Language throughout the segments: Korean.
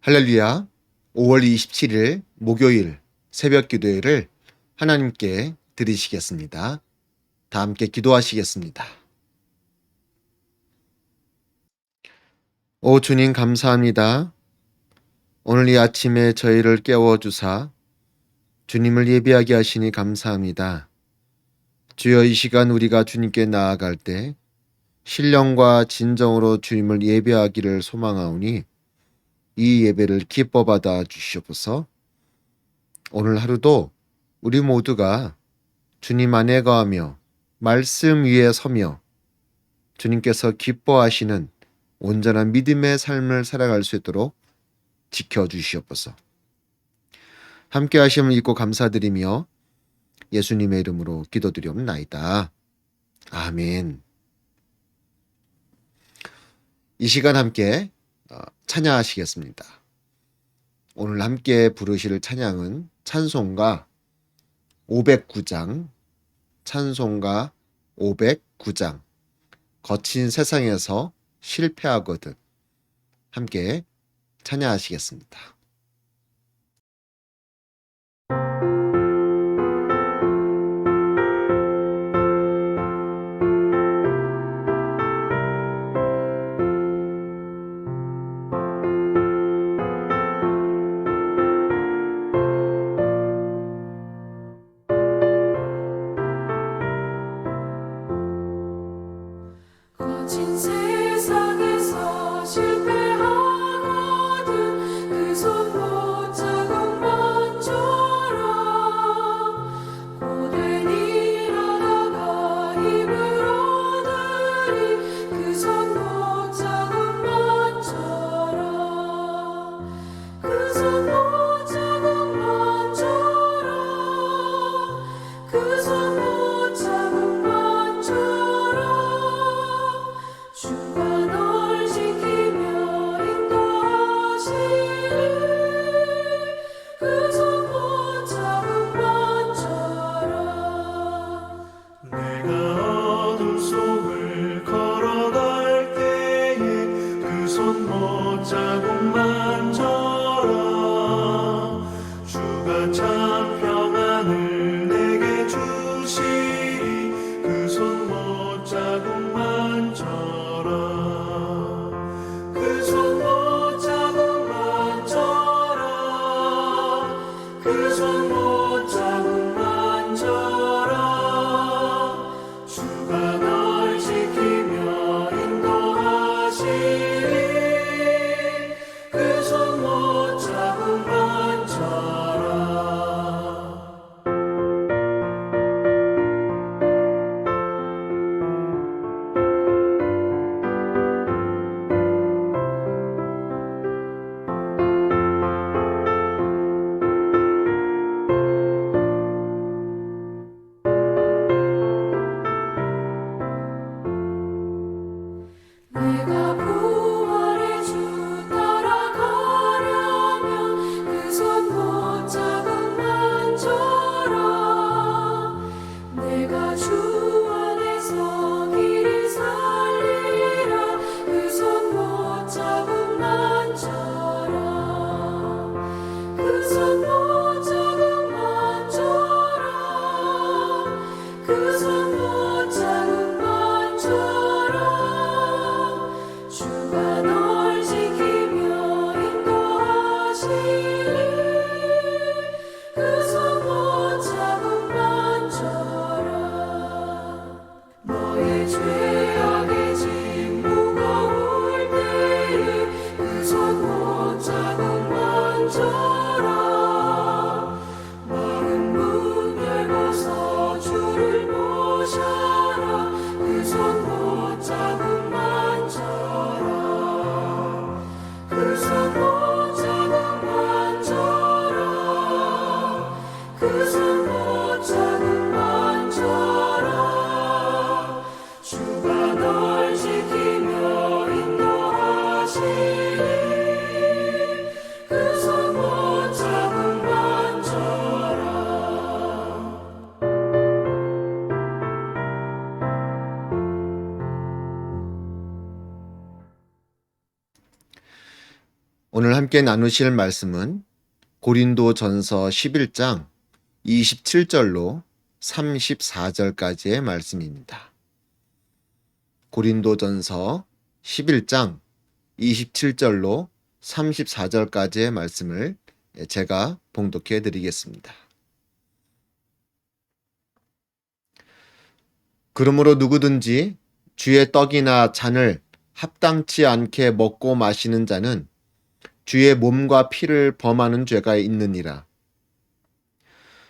할렐루야. 5월 27일 목요일 새벽 기도회를 하나님께 드리시겠습니다. 다 함께 기도하시겠습니다. 오 주님 감사합니다. 오늘 이 아침에 저희를 깨워주사 주님을 예배하게 하시니 감사합니다. 주여 이 시간 우리가 주님께 나아갈 때 신령과 진정으로 주님을 예배하기를 소망하오니 이 예배를 기뻐 받아 주시옵소서. 오늘 하루도 우리 모두가 주님 안에 거하며 말씀 위에 서며 주님께서 기뻐하시는 온전한 믿음의 삶을 살아갈 수 있도록 지켜주시옵소서. 함께 하심을 잊고 감사드리며 예수님의 이름으로 기도드리옵나이다. 아멘. 이 시간 함께 찬양하시겠습니다. 오늘 함께 부르실 찬양은 찬송가 509장, 찬송가 509장, 거친 세상에서 실패하거든. 함께 찬양하시겠습니다. 거친 세상에서 실패하거든 그 손 못자국만처럼 고된 일하다가 힘을 얻으리 그 손 못자국만처럼 그 손 못자국만처럼 그 손 주가 널 지키며 인도하시리 그 손 못자국만처럼 내가 어둠 속을 걸어갈 때에 그 손 못자국만처럼 주가 참 평안을 내게 주시리 그 손 못자국만처럼 그 손 못자국만처럼 그 손 못자국만처럼 주가 널 지키며 인도하시리 그 손 못자국만처럼 오늘 함께 나누실 말씀은 고린도전서 11장 27절로 34절까지의 말씀입니다. 고린도전서 11장 27절로 34절까지의 말씀을 제가 봉독해 드리겠습니다. 그러므로 누구든지 주의 떡이나 잔을 합당치 않게 먹고 마시는 자는 주의 몸과 피를 범하는 죄가 있느니라.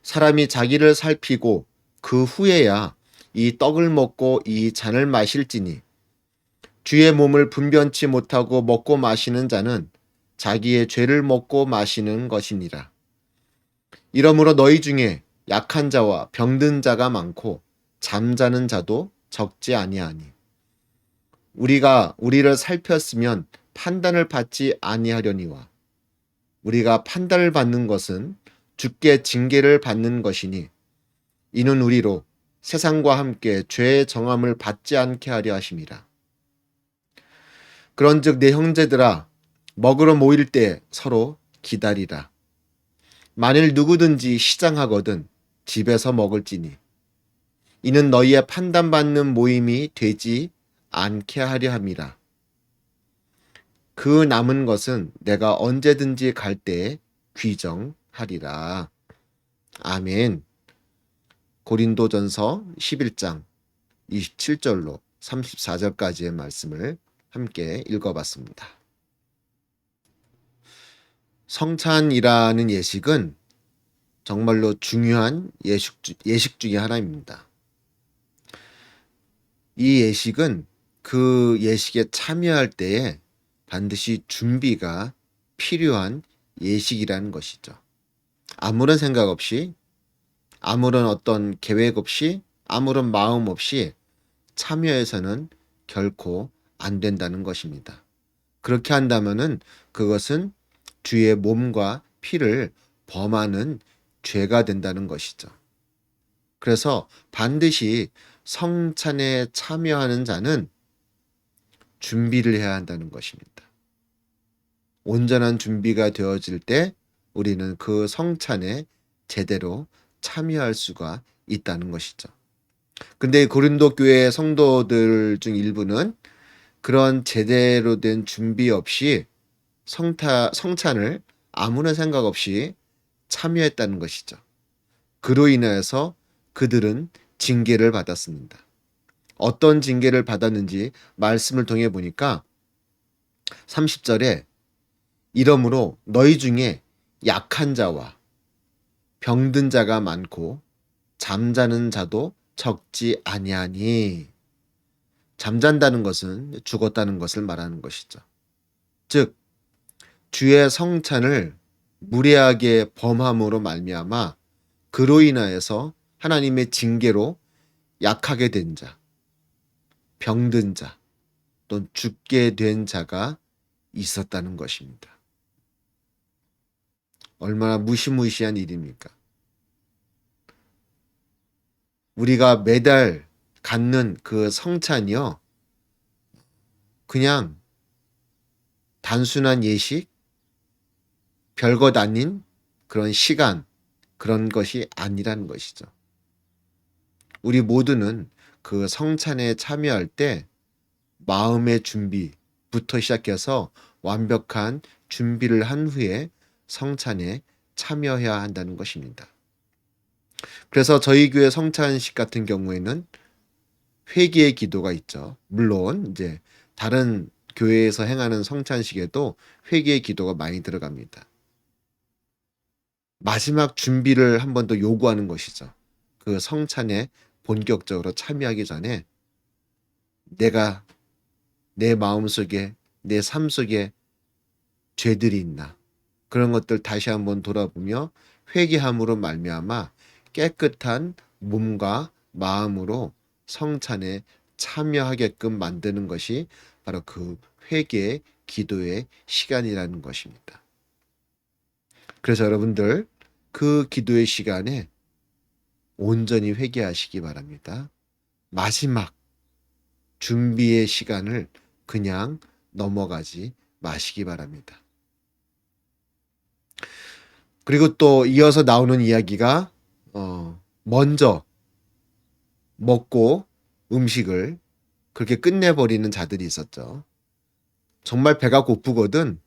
사람이 자기를 살피고 그 후에야 이 떡을 먹고 이 잔을 마실지니 주의 몸을 분변치 못하고 먹고 마시는 자는 자기의 죄를 먹고 마시는 것이니라. 이러므로 너희 중에 약한 자와 병든 자가 많고 잠자는 자도 적지 아니하니 우리가 우리를 살폈으면 판단을 받지 아니하려니와 우리가 판단을 받는 것은 주께 징계를 받는 것이니 이는 우리로 세상과 함께 죄의 정함을 받지 않게 하려 하심이라. 그런즉 내 형제들아 먹으러 모일 때 서로 기다리라. 만일 누구든지 시장하거든 집에서 먹을지니 이는 너희의 판단받는 모임이 되지 않게 하려 함이라. 그 남은 것은 내가 언제든지 갈 때에 귀정하리라. 아멘. 고린도전서 11장 27절로 34절까지의 말씀을 함께 읽어봤습니다. 성찬이라는 예식은 정말로 중요한 예식 중에 하나입니다. 이 예식은 그 예식에 참여할 때에 반드시 준비가 필요한 예식이라는 것이죠. 아무런 생각 없이, 아무런 어떤 계획 없이, 아무런 마음 없이 참여해서는 결코 안 된다는 것입니다. 그렇게 한다면은 그것은 주의 몸과 피를 범하는 죄가 된다는 것이죠. 그래서 반드시 성찬에 참여하는 자는 준비를 해야 한다는 것입니다. 온전한 준비가 되어질 때 우리는 그 성찬에 제대로 참여할 수가 있다는 것이죠. 근데 고린도 교회 성도들 중 일부는 그런 제대로 된 준비 없이 성찬을 아무런 생각 없이 참여했다는 것이죠. 그로 인하여서 그들은 징계를 받았습니다. 어떤 징계를 받았는지 말씀을 통해 보니까 30절에 이러므로 너희 중에 약한 자와 병든 자가 많고 잠자는 자도 적지 아니하니, 잠잔다는 것은 죽었다는 것을 말하는 것이죠. 즉 주의 성찬을 무례하게 범함으로 말미암아 그로 인하여서 하나님의 징계로 약하게 된 자, 병든 자, 또는 죽게 된 자가 있었다는 것입니다. 얼마나 무시무시한 일입니까? 우리가 매달 갖는 그 성찬이요, 그냥 단순한 예식, 별것 아닌 그런 시간, 그런 것이 아니라는 것이죠. 우리 모두는 그 성찬에 참여할 때 마음의 준비부터 시작해서 완벽한 준비를 한 후에 성찬에 참여해야 한다는 것입니다. 그래서 저희 교회 성찬식 같은 경우에는 회개의 기도가 있죠. 물론 이제 다른 교회에서 행하는 성찬식에도 회개의 기도가 많이 들어갑니다. 마지막 준비를 한 번 더 요구하는 것이죠. 그 성찬에 본격적으로 참여하기 전에 내가 내 마음속에, 내 삶 속에 죄들이 있나, 그런 것들 다시 한번 돌아보며 회개함으로 말미암아 깨끗한 몸과 마음으로 성찬에 참여하게끔 만드는 것이 바로 그 회개의 기도의 시간이라는 것입니다. 그래서 여러분들 그 기도의 시간에 온전히 회개하시기 바랍니다. 마지막 준비의 시간을 그냥 넘어가지 마시기 바랍니다. 그리고 또 이어서 나오는 이야기가 먼저 먹고 음식을 그렇게 끝내버리는 자들이 있었죠. 정말 배가 고프거든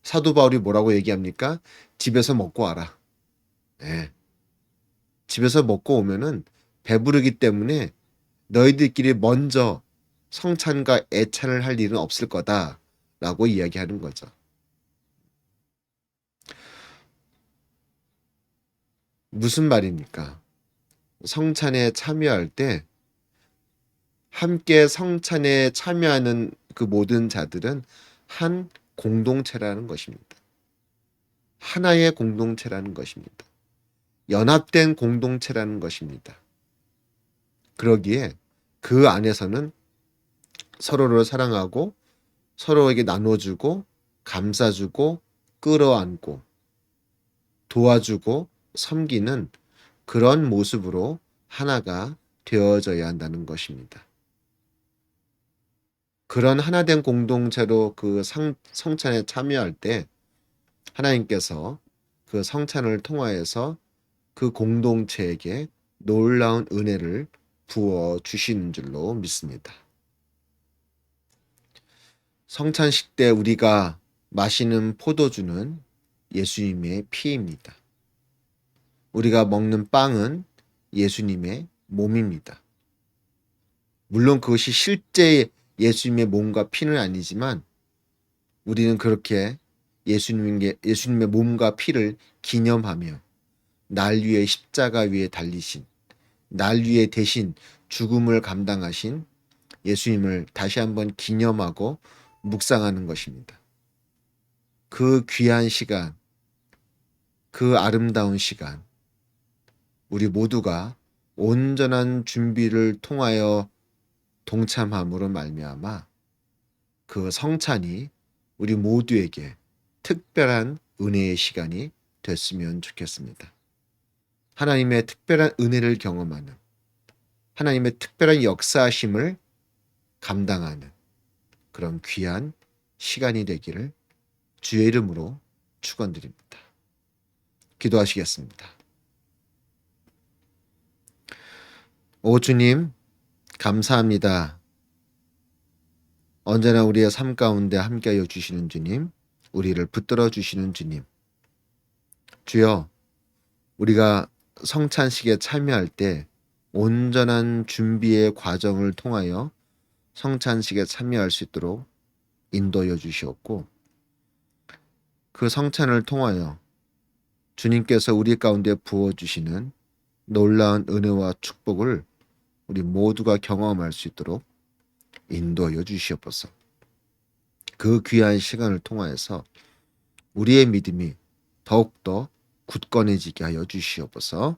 사도 바울이 뭐라고 얘기합니까? 집에서 먹고 와라. 네. 집에서 먹고 오면은 배부르기 때문에 너희들끼리 먼저 성찬과 애찬을 할 일은 없을 거다라고 이야기하는 거죠. 무슨 말입니까? 성찬에 참여할 때 함께 성찬에 참여하는 그 모든 자들은 한 공동체라는 것입니다. 하나의 공동체라는 것입니다. 연합된 공동체라는 것입니다. 그러기에 그 안에서는 서로를 사랑하고 서로에게 나눠주고 감싸주고 끌어안고 도와주고 섬기는 그런 모습으로 하나가 되어져야 한다는 것입니다. 그런 하나된 공동체로 그 성찬에 참여할 때 하나님께서 그 성찬을 통하여서 그 공동체에게 놀라운 은혜를 부어 주시는 줄로 믿습니다. 성찬식 때 우리가 마시는 포도주는 예수님의 피입니다. 우리가 먹는 빵은 예수님의 몸입니다. 물론 그것이 실제 예수님의 몸과 피는 아니지만 우리는 그렇게 예수님의 몸과 피를 기념하며 날 위해 십자가 위에 달리신, 날 위해 대신 죽음을 감당하신 예수님을 다시 한번 기념하고 묵상하는 것입니다. 그 귀한 시간, 그 아름다운 시간, 우리 모두가 온전한 준비를 통하여 동참함으로 말미암아 그 성찬이 우리 모두에게 특별한 은혜의 시간이 됐으면 좋겠습니다. 하나님의 특별한 은혜를 경험하는, 하나님의 특별한 역사하심을 감당하는 그런 귀한 시간이 되기를 주의 이름으로 축원드립니다. 기도하시겠습니다. 오 주님, 감사합니다. 언제나 우리의 삶 가운데 함께하여 주시는 주님, 우리를 붙들어 주시는 주님. 주여, 우리가 성찬식에 참여할 때 온전한 준비의 과정을 통하여 성찬식에 참여할 수 있도록 인도하여 주시옵고, 그 성찬을 통하여 주님께서 우리 가운데 부어주시는 놀라운 은혜와 축복을 우리 모두가 경험할 수 있도록 인도하여 주시옵소서. 그 귀한 시간을 통하여서 우리의 믿음이 더욱더 굳건해지게 하여 주시옵소서.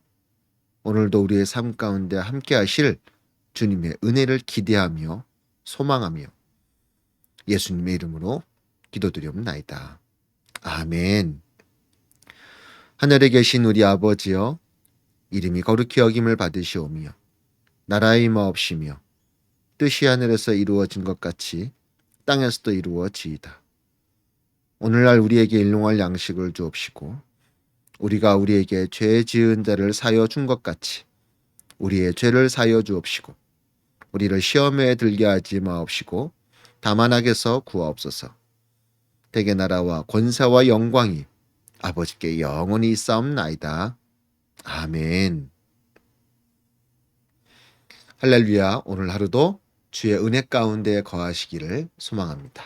오늘도 우리의 삶 가운데 함께 하실 주님의 은혜를 기대하며 소망하며 예수님의 이름으로 기도드리옵나이다. 아멘. 하늘에 계신 우리 아버지여, 이름이 거룩히 여김을 받으시오며 나라의 임하옵시며 뜻이 하늘에서 이루어진 것 같이 땅에서도 이루어지이다. 오늘날 우리에게 일용할 양식을 주옵시고 우리가 우리에게 죄 지은 자를 사여 준 것 같이 우리의 죄를 사여 주옵시고 우리를 시험에 들게 하지 마옵시고 다만 악에서 구하옵소서. 대개 나라와 권세와 영광이 아버지께 영원히 있사옵나이다. 아멘. 할렐루야. 오늘 하루도 주의 은혜 가운데 거하시기를 소망합니다.